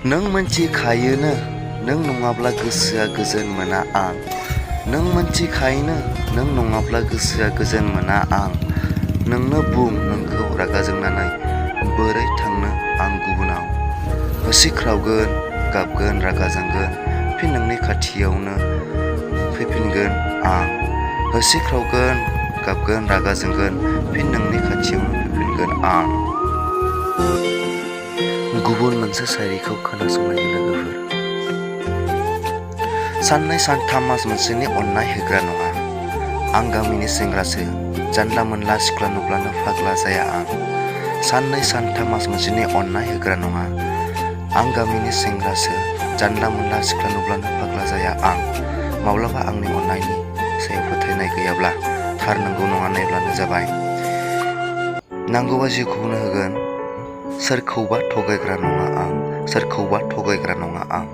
नों मोनथिखायोनो नों नङाब्ला गोसोआ गोजोन मोना आं। नों मोनथिखायोनो नों नङाब्ला गोसोआ गोजोन मोना आं। नोंनो बुं नोंखौ रागा जोंनानै बोरै थांनो आं गुबुनाव। होसिख्रावगोन गाबगोन रागा जोंगोन फिन नोंनि खाथियावनो फैफिनगोन आं। होसिख्रावगोन गाबगोन रागा जोंगोन फिन नोंनि खाथियावनो फैफिनगोन आं। गुबुन मोनसे शायरिखौ खोनासंनाय लोगोफोर। साननै सानथाम मास मोनसेनि अननाय होग्रा नङा आं गामिनि सेंग्रासो जानला मोनला सिख्ला नुब्लानो फाग्ला जाया आं। साननै सानथाम मास मोनसेनि अननाय होग्रा नङा आं गामिनि सेंग्रासो जानला मोनला सिख्ला नुब्लानो फाग्ला जाया आं। माब्लाबा आंनि अननायनि सायाव फोथायनाय गैयाब्ला थार नंगौ नङा नायब्लानो जाबाय। नांगौबा जिउखौनो होगोन सोरखौबा थगायग्रा नङा आं। सोरखौबा थगायग्रा नङा आं।